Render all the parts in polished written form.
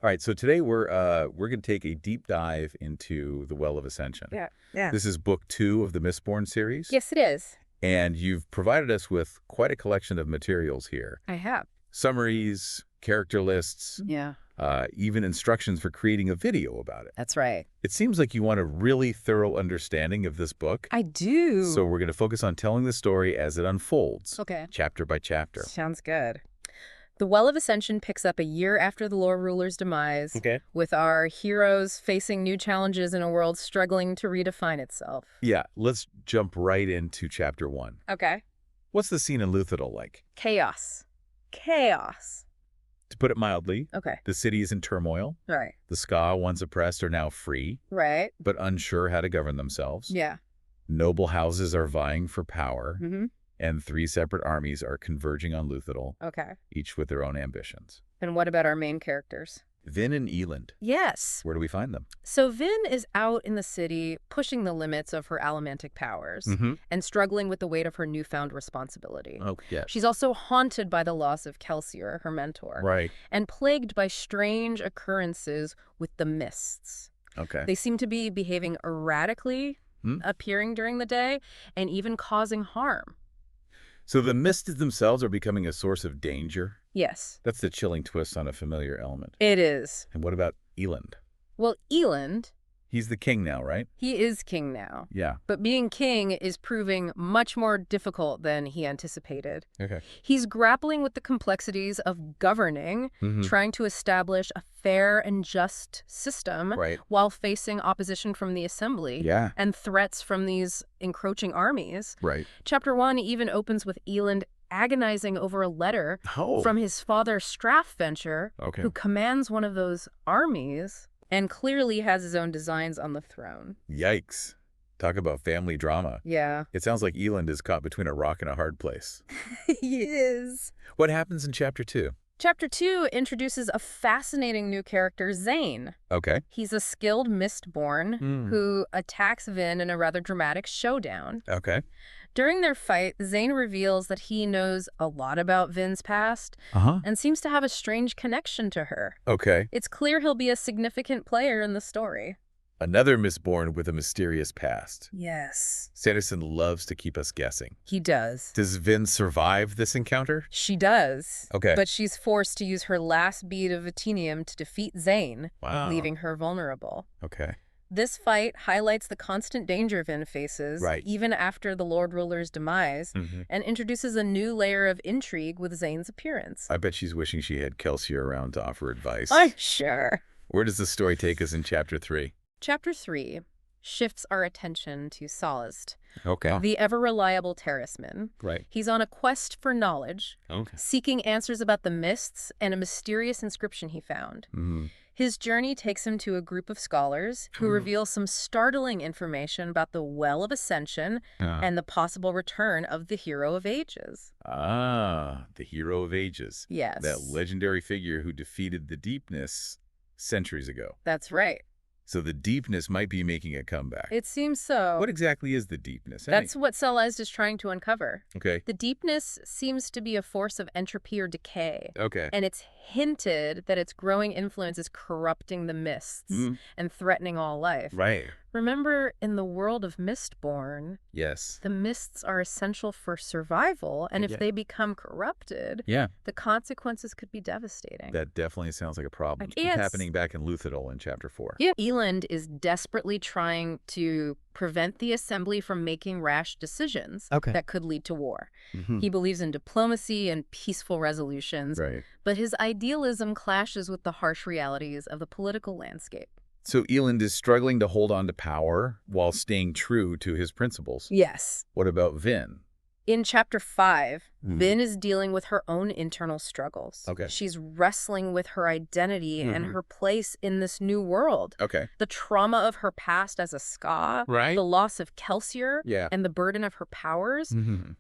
All right, so today we're going to take a deep dive into the Well of Ascension. Yeah. This is book 2 of the Mistborn series. Yes, it is. And you've provided us with quite a collection of materials here. I have. Summaries, character lists, Yeah. even instructions for creating a video about it. That's right. It seems like you want a really thorough understanding of this book. I do. So we're going to focus on telling the story as it unfolds, Okay. chapter by chapter. Sounds good. The Well of Ascension picks up a year after the Lore Ruler's demise, with our heroes facing new challenges in a world struggling to redefine itself. Yeah, let's jump right into chapter 1. Okay. What's the scene in Luthadel like? Chaos. Chaos. To put it mildly, Okay. the city is in turmoil. Right. The Ska, once oppressed, are now free, Right. but unsure how to govern themselves. Yeah. Noble houses are vying for power, Mm-hmm. and 3 separate armies are converging on Luthadel, Okay. each with their own ambitions. And what about our main characters? Vin and Elend. Yes. Where do we find them? So Vin is out in the city pushing the limits of her allomantic powers and struggling with the weight of her newfound responsibility. Oh, yeah. She's also haunted by the loss of Kelsier, her mentor, Right. and plagued by strange occurrences with the mists. Okay. They seem to be behaving erratically, appearing during the day, and even causing harm. So the mists themselves are becoming a source of danger? Yes. That's the chilling twist on a familiar element. It is. And what about Elend? Well, Elend, He's the king now, right? he is king now. Yeah. But being king is proving much more difficult than he anticipated. Okay. He's grappling with the complexities of governing, trying to establish a fair and just system Right. while facing opposition from the assembly Yeah. and threats from these encroaching armies. Right. Chapter 1 even opens with Elend agonizing over a letter Oh. from his father Strathventure, Okay. who commands one of those armies and clearly has his own designs on the throne. Yikes. Talk about family drama. Yeah. It sounds like Elend is caught between a rock and a hard place. He is. What happens in chapter 2? Chapter 2 introduces a fascinating new character, Zane. Okay. He's a skilled Mistborn who attacks Vin in a rather dramatic showdown. Okay. During their fight, Zane reveals that he knows a lot about Vin's past and seems to have a strange connection to her. Okay. It's clear he'll be a significant player in the story. Another Mistborn with a mysterious past. Yes. Sanderson loves to keep us guessing. He does. Does Vin survive this encounter? She does. Okay. But she's forced to use her last bead of Vatinium to defeat Zane, Wow. leaving her vulnerable. Okay. This fight highlights the constant danger Vin faces, Right. even after the Lord Ruler's demise, and introduces a new layer of intrigue with Zane's appearance. I bet she's wishing she had Kelsier around to offer advice. I'm sure. Where does the story take us in chapter 3? Chapter 3 shifts our attention to Sazed, Okay. the ever-reliable terraceman. Right. He's on a quest for knowledge, Okay. seeking answers about the mists and a mysterious inscription he found. His journey takes him to a group of scholars who reveal some startling information about the Well of Ascension and the possible return of the Hero of Ages. Ah, the Hero of Ages. Yes. That legendary figure who defeated the Deepness centuries ago. That's right. So the Deepness might be making a comeback. It seems so. What exactly is the Deepness? That's what Sazed is trying to uncover. Okay. The Deepness seems to be a force of entropy or decay. Okay. And it's hinted that its growing influence is corrupting the mists and threatening all life. Right. Remember, in the world of Mistborn, Yes. the mists are essential for survival, and if they become corrupted, the consequences could be devastating. That definitely sounds like a problem. It's happening back in Luthadel in chapter 4. Yeah. Elend is desperately trying to prevent the assembly from making rash decisions that could lead to war. He believes in diplomacy and peaceful resolutions, Right. but his idealism clashes with the harsh realities of the political landscape. So Elend is struggling to hold on to power while staying true to his principles. Yes. What about Vin? In chapter 5, Vin is dealing with her own internal struggles. Okay. She's wrestling with her identity and her place in this new world. Okay. The trauma of her past as a Ska, Right. the loss of Kelsier, Yeah. and the burden of her powers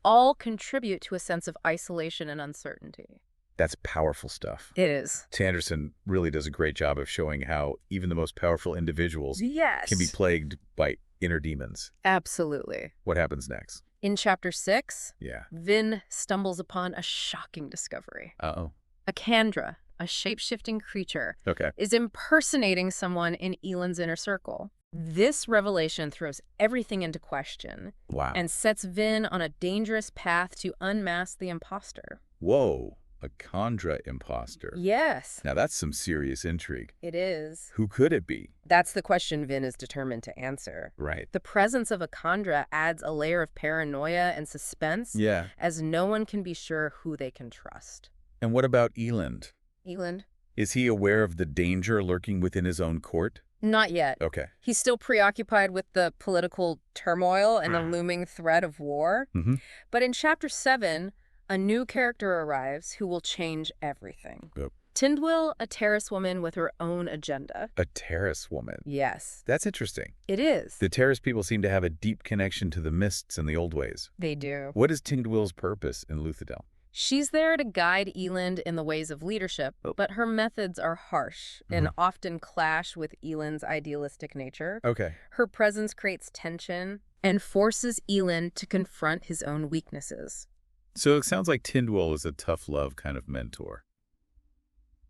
all contribute to a sense of isolation and uncertainty. That's powerful stuff. It is. Sanderson really does a great job of showing how even the most powerful individuals Yes. can be plagued by inner demons. Absolutely. What happens next? In chapter 6, Yeah. Vin stumbles upon a shocking discovery. Uh-oh. A Kandra, a shape-shifting creature, Okay. is impersonating someone in Elend's inner circle. This revelation throws everything into question Wow. and sets Vin on a dangerous path to unmask the imposter. Whoa, a Kandra imposter. Yes, Now that's some serious intrigue. it is. Who could it be? That's the question Vin is determined to answer. Right. The presence of a Kandra adds a layer of paranoia and suspense, Yeah. as no one can be sure who they can trust. And what about Elend? Elend? Is he aware of the danger lurking within his own court? Not yet. Okay. He's still preoccupied with the political turmoil and the looming threat of war. Mm-hmm. But in Chapter 7, a new character arrives who will change everything. Yep. Tindwyl, a Terrace woman with her own agenda. A Terrace woman. Yes, That's interesting. it is. The Terrace people seem to have a deep connection to the mists and the old ways. They do. What is Tindwyl's purpose in Luthadel? She's there to guide Elend in the ways of leadership, but her methods are harsh and often clash with Elend's idealistic nature. Okay. Her presence creates tension and forces Elend to confront his own weaknesses. So it sounds like Tindwyl is a tough love kind of mentor.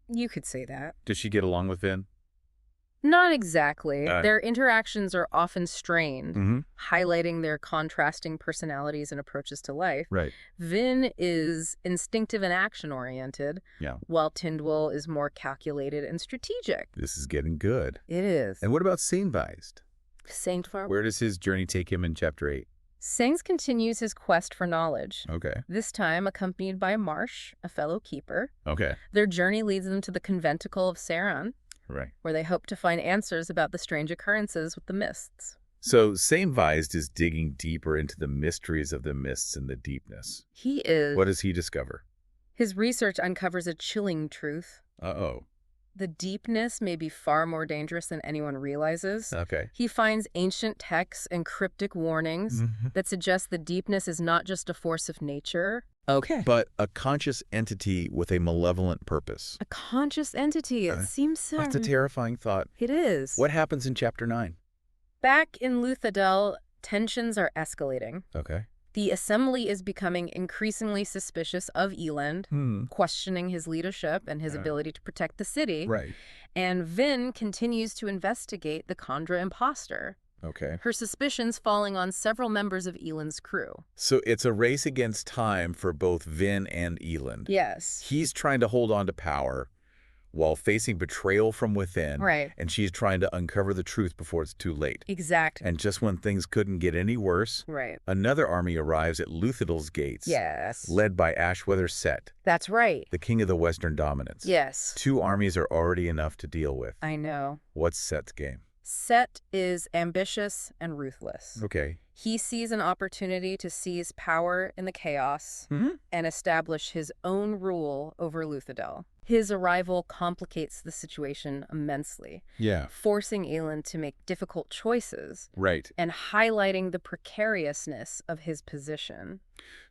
You could say that. Does she get along with Vin? Not exactly. Their interactions are often strained, highlighting their contrasting personalities and approaches to life. Right. Vin is instinctive and action-oriented, while Tindwyl is more calculated and strategic. This is getting good. It is. And what about Sazed? Saintvar. Where does his journey take him in Chapter 8? Sazed continues his quest for knowledge, Okay. this time accompanied by Marsh, a fellow keeper. Okay. Their journey leads them to the conventicle of Saran, Right. where they hope to find answers about the strange occurrences with the mists. So Sazed is digging deeper into the mysteries of the mists and the deepness. He is. What does he discover? His research uncovers a chilling truth. Uh-oh. The deepness may be far more dangerous than anyone realizes. Okay. He finds ancient texts and cryptic warnings that suggest the deepness is not just a force of nature. Okay. But a conscious entity with a malevolent purpose. A conscious entity, it seems so. That's a terrifying thought. It is. What happens in Chapter 9? Back in Luthadel, tensions are escalating. Okay. The Assembly is becoming increasingly suspicious of Elend, questioning his leadership and his ability to protect the city. Right. And Vin continues to investigate the Kandra imposter. Okay. Her suspicions falling on several members of Elend's crew. So it's a race against time for both Vin and Elend. Yes. He's trying to hold on to power while facing betrayal from within. Right. And she's trying to uncover the truth before it's too late. Exactly. And just when things couldn't get any worse, Right. another army arrives at Luthadel's gates. Yes. Led by Ashweather Set, That's right. the king of the Western Dominance. Yes. 2 armies are already enough to deal with. I know. What's Set's game? Set is ambitious and ruthless. Okay. He sees an opportunity to seize power in the chaos and establish his own rule over Luthadel. His arrival complicates the situation immensely, forcing Elend to make difficult choices Right. and highlighting the precariousness of his position.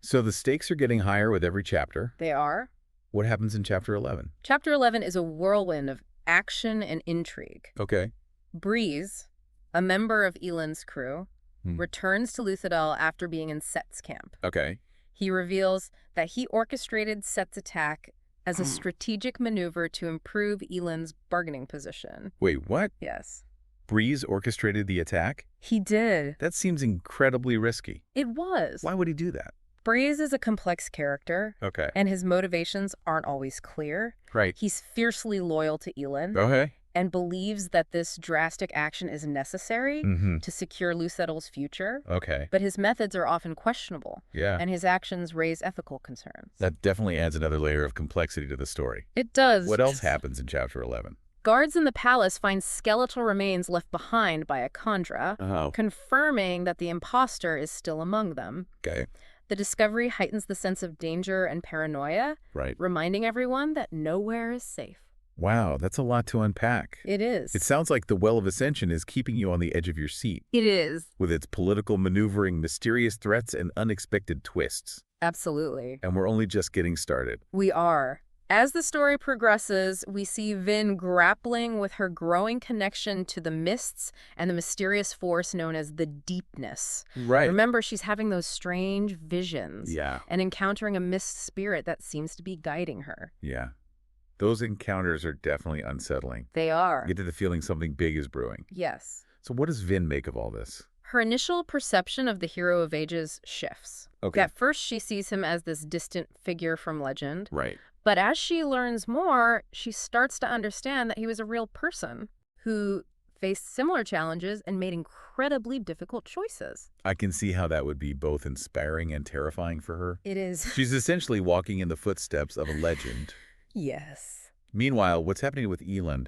So the stakes are getting higher with every chapter. They are. What happens in Chapter 11? Chapter 11 is a whirlwind of action and intrigue. Okay. Breeze, a member of Elend's crew, returns to Luthadel after being in Set's camp. Okay. He reveals that he orchestrated Set's attack as a strategic maneuver to improve Elend's bargaining position. Wait, what? Yes. Breeze orchestrated the attack? He did. That seems incredibly risky. It was. Why would he do that? Breeze is a complex character, Okay. and his motivations aren't always clear. Right. He's fiercely loyal to Elend Okay. and believes that this drastic action is necessary to secure Luthadil's future. Okay. But his methods are often questionable, Yeah. and his actions raise ethical concerns. That definitely adds another layer of complexity to the story. It does. What else happens in Chapter 11? Guards in the palace find skeletal remains left behind by a Kandra, Oh. confirming that the imposter is still among them. Okay. The discovery heightens the sense of danger and paranoia, Right. reminding everyone that nowhere is safe. Wow, that's a lot to unpack. It is. It sounds like the Well of Ascension is keeping you on the edge of your seat, It is. with its political maneuvering, mysterious threats, and unexpected twists. Absolutely. And we're only just getting started. We are. As the story progresses, we see Vin grappling with her growing connection to the mists and the mysterious force known as the Deepness. Right. Remember, she's having those strange visions Yeah. and encountering a mist spirit that seems to be guiding her. Yeah. Those encounters are definitely unsettling. They are. You get the feeling something big is brewing. Yes. So what does Vin make of all this? Her initial perception of the Hero of Ages shifts. Okay. At first, she sees him as this distant figure from legend. Right. But as she learns more, she starts to understand that he was a real person who faced similar challenges and made incredibly difficult choices. I can see how that would be both inspiring and terrifying for her. It is. She's essentially walking in the footsteps of a legend. Yes. Meanwhile, what's happening with Elend?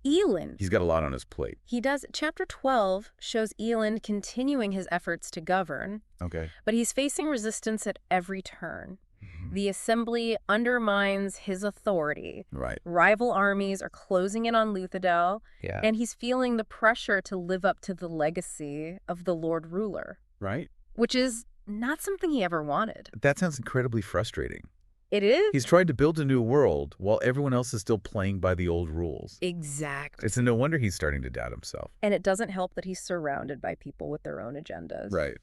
Elend. He's got a lot on his plate. He does. Chapter 12 shows Elend continuing his efforts to govern. Okay. But he's facing resistance at every turn. The Assembly undermines his authority. Right. Rival armies are closing in on Luthadel. Yeah. And he's feeling the pressure to live up to the legacy of the Lord Ruler. Right. Which is not something he ever wanted. That sounds incredibly frustrating. It is. He's tried to build a new world while everyone else is still playing by the old rules. Exactly. It's no wonder he's starting to doubt himself. And it doesn't help that he's surrounded by people with their own agendas. Right.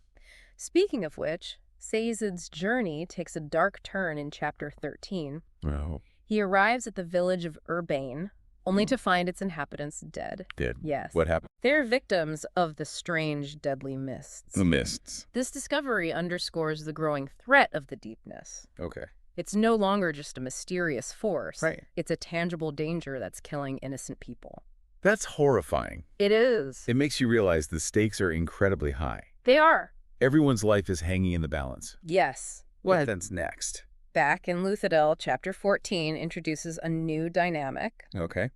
Speaking of which, Sazed's journey takes a dark turn in Chapter 13. Oh. He arrives at the village of Urbane, only to find its inhabitants dead. Dead? Yes. What happened? They're victims of the strange, deadly mists. The mists. This discovery underscores the growing threat of the Deepness. Okay. It's no longer just a mysterious force. Right. It's a tangible danger that's killing innocent people. That's horrifying. It is. It makes you realize the stakes are incredibly high. They are. Everyone's life is hanging in the balance. Yes. What then next? Back in Luthadel, Chapter 14 introduces a new dynamic. Okay.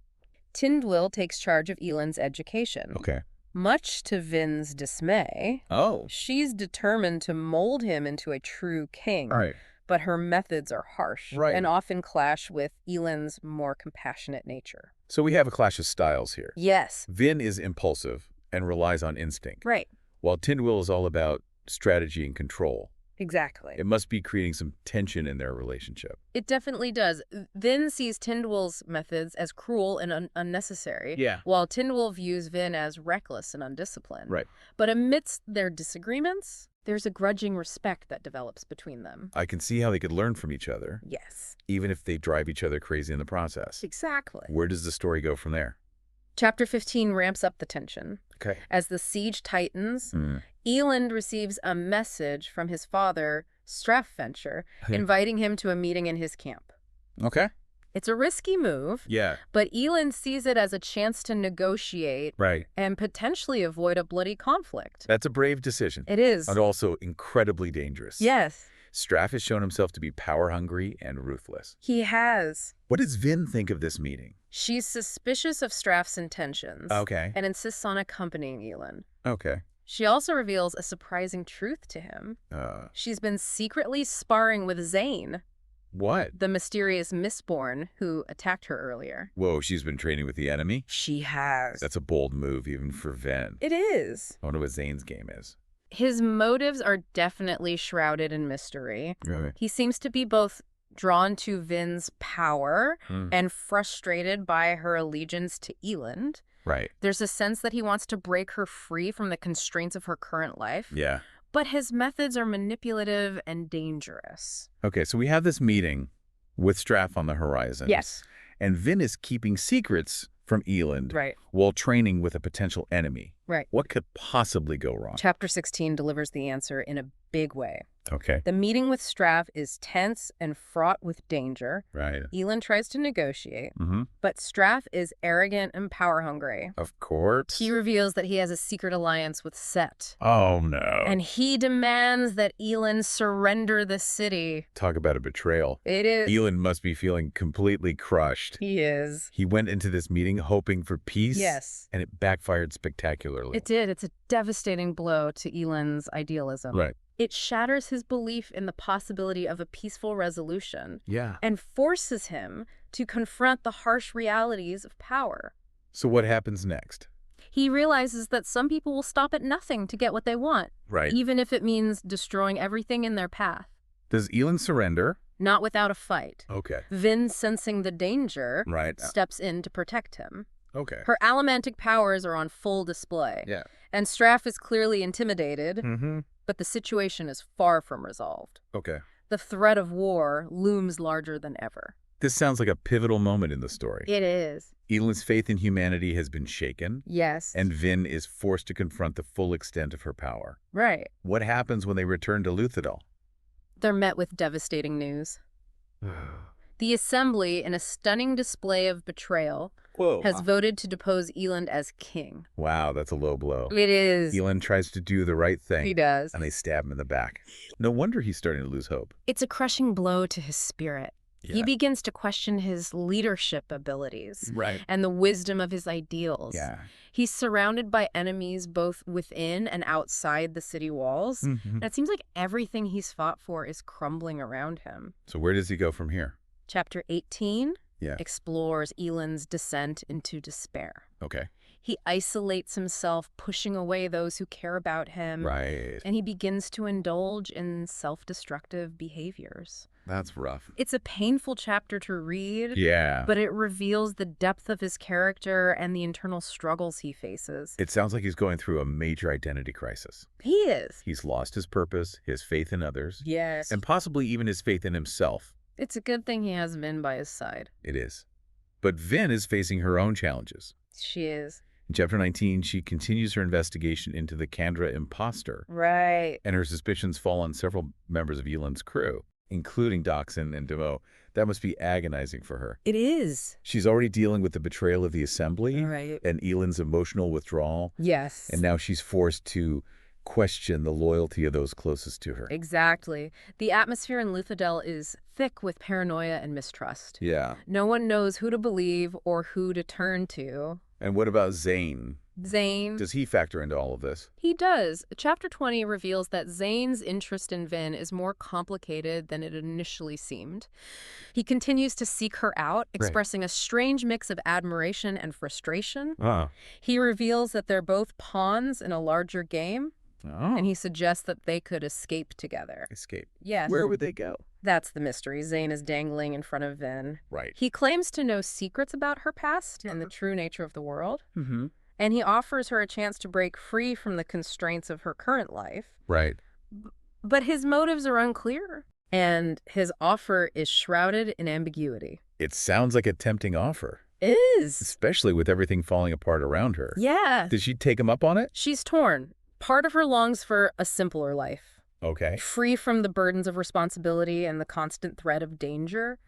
Tindwyl takes charge of Elend's education. Okay. Much to Vin's dismay, she's determined to mold him into a true king. All right. But her methods are harsh and often clash with Elend's more compassionate nature. So we have a clash of styles here. Yes. Vin is impulsive and relies on instinct. Right. While Tindwyl is all about strategy and control. Exactly. It must be creating some tension in their relationship. It definitely does. Vin sees Tindwyl's methods as cruel and unnecessary, while Tindwyl views Vin as reckless and undisciplined. Right. But amidst their disagreements, there's a grudging respect that develops between them. I can see how they could learn from each other. Yes. Even if they drive each other crazy in the process. Exactly. Where does the story go from there? Chapter 15 ramps up the tension. Okay. As the siege tightens, Elend receives a message from his father, Strafventure, inviting him to a meeting in his camp. Okay. It's a risky move, but Elend sees it as a chance to negotiate and potentially avoid a bloody conflict. That's a brave decision. It is. And also incredibly dangerous. Yes. Straff has shown himself to be power-hungry and ruthless. He has. What does Vin think of this meeting? She's suspicious of Straff's intentions. Okay. And insists on accompanying Elend. Okay. She also reveals a surprising truth to him. She's been secretly sparring with Zane. What? The mysterious Mistborn who attacked her earlier. Whoa, she's been training with the enemy? She has. That's a bold move, even for Vin. It is. I wonder what Zane's game is. His motives are definitely shrouded in mystery. Really? He seems to be both drawn to Vin's power and frustrated by her allegiance to Elend. Right. There's a sense that he wants to break her free from the constraints of her current life. Yeah. But his methods are manipulative and dangerous. Okay, so we have this meeting with Straff on the horizon. Yes. And Vin is keeping secrets from Elend while training with a potential enemy. Right. What could possibly go wrong? Chapter 16 delivers the answer in a big way. Okay. The meeting with Straff is tense and fraught with danger. Right. Elend tries to negotiate, but Straff is arrogant and power-hungry. Of course. He reveals that he has a secret alliance with Set. Oh, no. And he demands that Elend surrender the city. Talk about a betrayal. It is. Elend must be feeling completely crushed. He is. He went into this meeting hoping for peace. Yes. And it backfired spectacularly. It did. It's a devastating blow to Elend's idealism. Right. It shatters his belief in the possibility of a peaceful resolution. Yeah. And forces him to confront the harsh realities of power. So what happens next? He realizes that some people will stop at nothing to get what they want. Right. Even if it means destroying everything in their path. Does Elend surrender? Not without a fight. Okay. Vin, sensing the danger, steps in to protect him. Okay. Her allomantic powers are on full display. Yeah. And Straff is clearly intimidated, but the situation is far from resolved. Okay. The threat of war looms larger than ever. This sounds like a pivotal moment in the story. It is. Elend's faith in humanity has been shaken. Yes. And Vin is forced to confront the full extent of her power. Right. What happens when they return to Luthadel? They're met with devastating news. The Assembly, in a stunning display of betrayal, has voted to depose Elend as king. Wow, that's a low blow. It is. Elend tries to do the right thing. He does. And they stab him in the back. No wonder he's starting to lose hope. It's a crushing blow to his spirit. Yeah. He begins to question his leadership abilities and the wisdom of his ideals. Yeah. He's surrounded by enemies both within and outside the city walls. And it seems like everything he's fought for is crumbling around him. So where does he go from here? Chapter 18 explores Elend's descent into despair. Okay. He isolates himself, pushing away those who care about him. Right. And he begins to indulge in self-destructive behaviors. That's rough. It's a painful chapter to read. Yeah. But it reveals the depth of his character and the internal struggles he faces. It sounds like he's going through a major identity crisis. He is. He's lost his purpose, his faith in others. Yes. And possibly even his faith in himself. It's a good thing he has Vin by his side. It is. But Vin is facing her own challenges. She is. In Chapter 19, she continues her investigation into the Kandra imposter. Right. And her suspicions fall on several members of Elend's crew, including Doxin and Demo. That must be agonizing for her. It is. She's already dealing with the betrayal of the Assembly and Elend's emotional withdrawal. Yes. And now she's forced to question the loyalty of those closest to her. Exactly. The atmosphere in Luthadel is thick with paranoia and mistrust. Yeah. No one knows who to believe or who to turn to. And what about Zane? Zane. Does he factor into all of this? He does. Chapter 20 reveals that Zane's interest in Vin is more complicated than it initially seemed. He continues to seek her out, expressing a strange mix of admiration and frustration. He reveals that they're both pawns in a larger game. And he suggests that they could escape together. Escape? Yes. Where would they go? That's the mystery. Zane is dangling in front of Vin. Right. He claims to know secrets about her past and the true nature of the world. And he offers her a chance to break free from the constraints of her current life. Right. But his motives are unclear. And his offer is shrouded in ambiguity. It sounds like a tempting offer. It is. Especially with everything falling apart around her. Yeah. Did she take him up on it? She's torn. Part of her longs for a simpler life. Okay. Free from the burdens of responsibility and the constant threat of danger.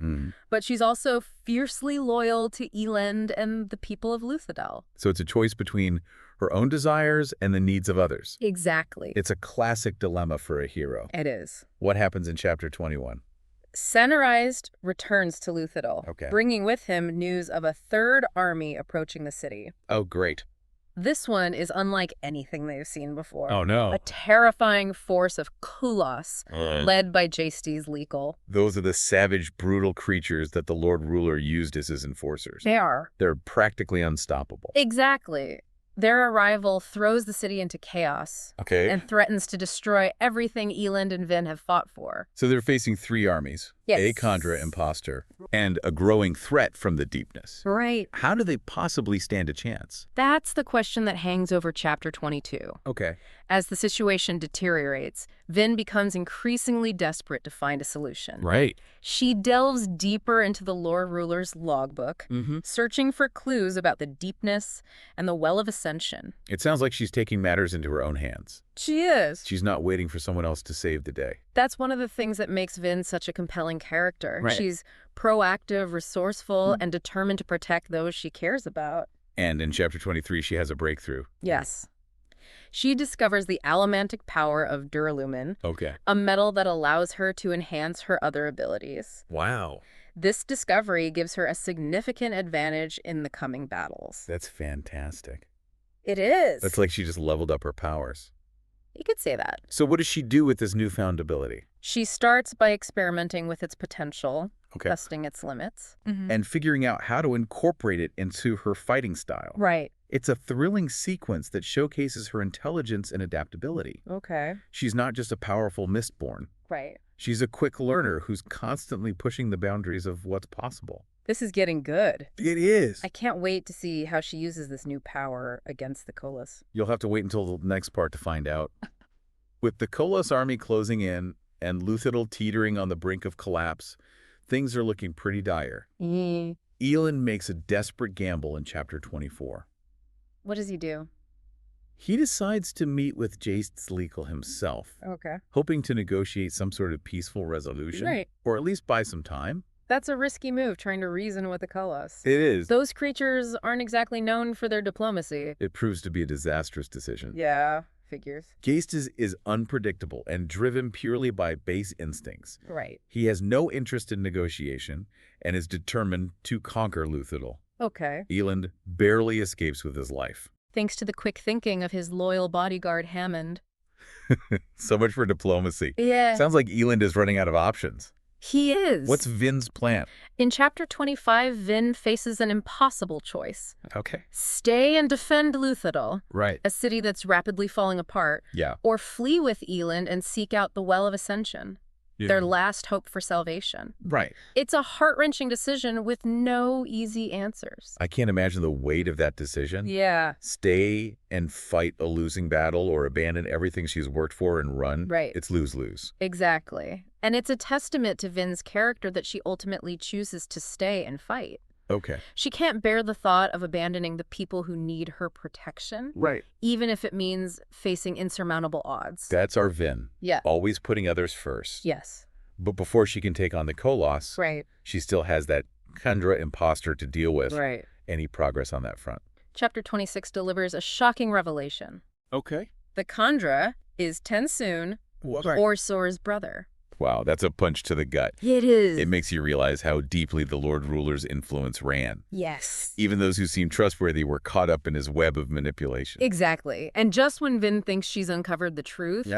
But she's also fiercely loyal to Elend and the people of Luthadel. So it's a choice between her own desires and the needs of others. Exactly. It's a classic dilemma for a hero. It is. What happens in Chapter 21? Sazed returns to Luthadel, bringing with him news of a third army approaching the city. Oh, great. This one is unlike anything they've seen before. Oh, no. A terrifying force of Koloss, led by Jastes Legal. Those are the savage, brutal creatures that the Lord Ruler used as his enforcers. They are. They're practically unstoppable. Exactly. Their arrival throws the city into chaos and threatens to destroy everything Elend and Vin have fought for. So they're facing three armies, a Kandra imposter, and a growing threat from the Deepness. Right. How do they possibly stand a chance? That's the question that hangs over Chapter 22. Okay. As the situation deteriorates, Vin becomes increasingly desperate to find a solution. Right. She delves deeper into the Lord Ruler's logbook, searching for clues about the Deepness and the Well of Ascension. It sounds like she's taking matters into her own hands. She is. She's not waiting for someone else to save the day. That's one of the things that makes Vin such a compelling character. Right. She's proactive, resourceful, and determined to protect those she cares about. And in Chapter 23, she has a breakthrough. Yes. She discovers the allomantic power of duralumin, a metal that allows her to enhance her other abilities. Wow. This discovery gives her a significant advantage in the coming battles. That's fantastic. It is. It's like she just leveled up her powers. You could say that. So what does she do with this newfound ability? She starts by experimenting with its potential, testing its limits. And figuring out how to incorporate it into her fighting style. Right. It's a thrilling sequence that showcases her intelligence and adaptability. Okay. She's not just a powerful Mistborn. Right. She's a quick learner who's constantly pushing the boundaries of what's possible. This is getting good. It is. I can't wait to see how she uses this new power against the Koloss. You'll have to wait until the next part to find out. With the Koloss army closing in and Luthadel teetering on the brink of collapse, Things are looking pretty dire. Elend makes a desperate gamble in Chapter 24. What does he do? He decides to meet with Sazed himself, hoping to negotiate some sort of peaceful resolution, Right. or at least buy some time. That's a risky move, trying to reason with the Koloss. It is. Those creatures aren't exactly known for their diplomacy. It proves to be a disastrous decision. Yeah, figures. Sazed is unpredictable and driven purely by base instincts. Right. He has no interest in negotiation and is determined to conquer Luthadel. Okay. Elend barely escapes with his life. Thanks to the quick thinking of his loyal bodyguard Hammond. So much for diplomacy. Yeah. Sounds like Elend is running out of options. He is. What's Vin's plan? In Chapter 25, Vin faces an impossible choice. Okay. Stay and defend Luthadel, Right. a city that's rapidly falling apart, Yeah. or flee with Elend and seek out the Well of Ascension, their last hope for salvation. Right. It's a heart-wrenching decision with no easy answers. I can't imagine the weight of that decision. Yeah. Stay and fight a losing battle or abandon everything she's worked for and run. Right. It's lose-lose. Exactly. And it's a testament to Vin's character that she ultimately chooses to stay and fight. Okay. She can't bear the thought of abandoning the people who need her protection, Right. even if it means facing insurmountable odds. That's our Vin. Yeah. Always putting others first. Yes. But before she can take on the Koloss, Right. she still has that Kundra imposter to deal with. Right. Any progress on that front? Chapter 26 delivers a shocking revelation. Okay. The Khandra is Tensoon, or Sora's brother. Wow, that's a punch to the gut. It is. It makes you realize how deeply the Lord Ruler's influence ran. Yes. Even those who seemed trustworthy were caught up in his web of manipulation. Exactly. And just when Vin thinks she's uncovered the truth,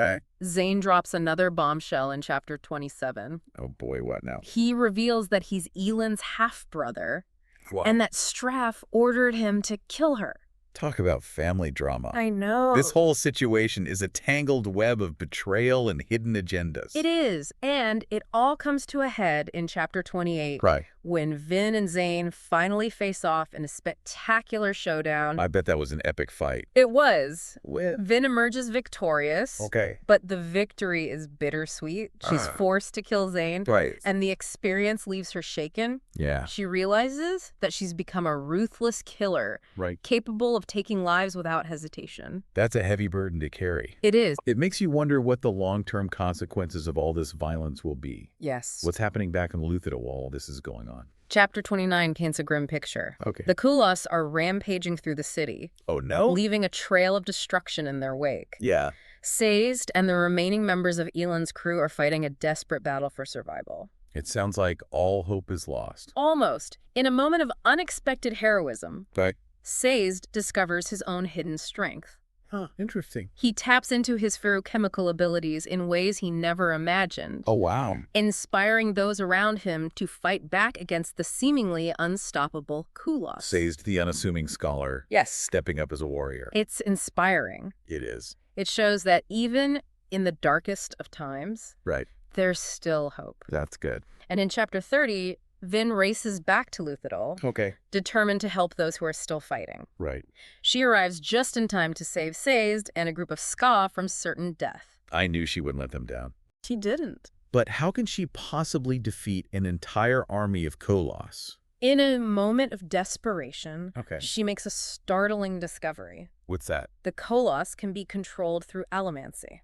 Zane drops another bombshell in Chapter 27. Oh boy, what now? He reveals that he's Elend's half-brother, Wow. and that Straff ordered him to kill her. Talk about family drama. I know. This whole situation is a tangled web of betrayal and hidden agendas. It is, and it all comes to a head in Chapter 28, Right. when Vin and Zane finally face off in a spectacular showdown. I bet that was an epic fight. It was. Well, Vin emerges victorious, okay. but the victory is bittersweet. She's forced to kill Zane, Right. and the experience leaves her shaken. Yeah. She realizes that she's become a ruthless killer, Right. capable of taking lives without hesitation. That's a heavy burden to carry. It is. It makes you wonder what the long-term consequences of all this violence will be. Yes. What's happening back in Luthadel while all this is going on? Chapter 29 paints a grim picture. Okay. The Koloss are rampaging through the city, Oh, no? leaving a trail of destruction in their wake. Yeah. Sazed and the remaining members of Elend's crew are fighting a desperate battle for survival. It sounds like all hope is lost. Almost. In a moment of unexpected heroism, Right. Sazed discovers his own hidden strength. Huh, interesting. He taps into his ferochemical abilities in ways he never imagined, Oh, wow. inspiring those around him to fight back against the seemingly unstoppable Koloss. Sazed, the unassuming scholar. Yes. Stepping up as a warrior. It's inspiring. It is. It shows that even in the darkest of times, Right. there's still hope. That's good. And in Chapter 30, Vin races back to Luthadel, Okay. determined to help those who are still fighting. Right. She arrives just in time to save Sazed and a group of Ska from certain death. I knew she wouldn't let them down. She didn't. But how can she possibly defeat an entire army of Koloss? In a moment of desperation, Okay. she makes a startling discovery. What's that? The Koloss can be controlled through Allomancy.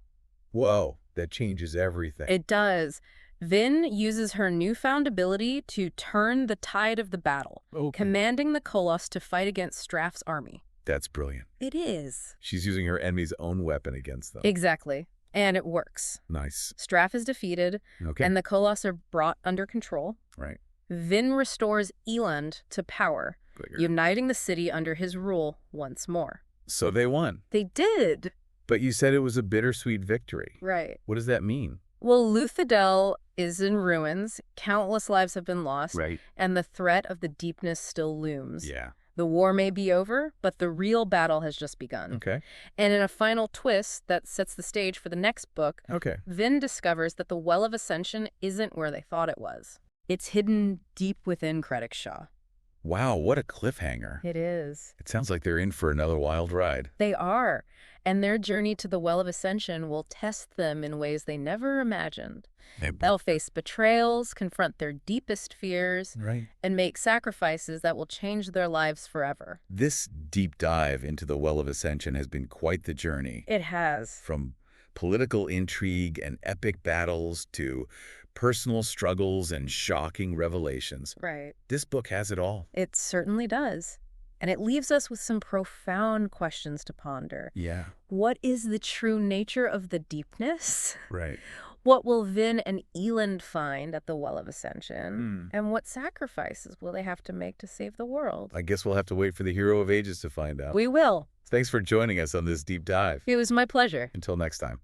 Whoa, that changes everything. It does. Vin uses her newfound ability to turn the tide of the battle, commanding the Koloss to fight against Straff's army. That's brilliant. It is. She's using her enemy's own weapon against them. Exactly. And it works. Nice. Straff is defeated, Okay. and the Koloss are brought under control. Right. Vin restores Elend to power, uniting the city under his rule once more. So they won. They did. But you said it was a bittersweet victory. Right. What does that mean? Well, Luthadel is in ruins, countless lives have been lost, Right. and the threat of the Deepness still looms. Yeah. The war may be over, but the real battle has just begun. Okay. And in a final twist that sets the stage for the next book, Okay. Vin discovers that the Well of Ascension isn't where they thought it was. It's hidden deep within Shaw. Wow, what a cliffhanger. It is. It sounds like they're in for another wild ride. They are. And their journey to the Well of Ascension will test them in ways they never imagined. They'll face betrayals, confront their deepest fears, and make sacrifices that will change their lives forever. This deep dive into the Well of Ascension has been quite the journey. It has. From political intrigue and epic battles to personal struggles and shocking revelations. Right. This book has it all. It certainly does. And it leaves us with some profound questions to ponder. Yeah. What is the true nature of the deepness? Right. What will Vin and Elend find at the Well of Ascension? And what sacrifices will they have to make to save the world? I guess we'll have to wait for the Hero of Ages to find out. We will. Thanks for joining us on this deep dive. It was my pleasure. Until next time.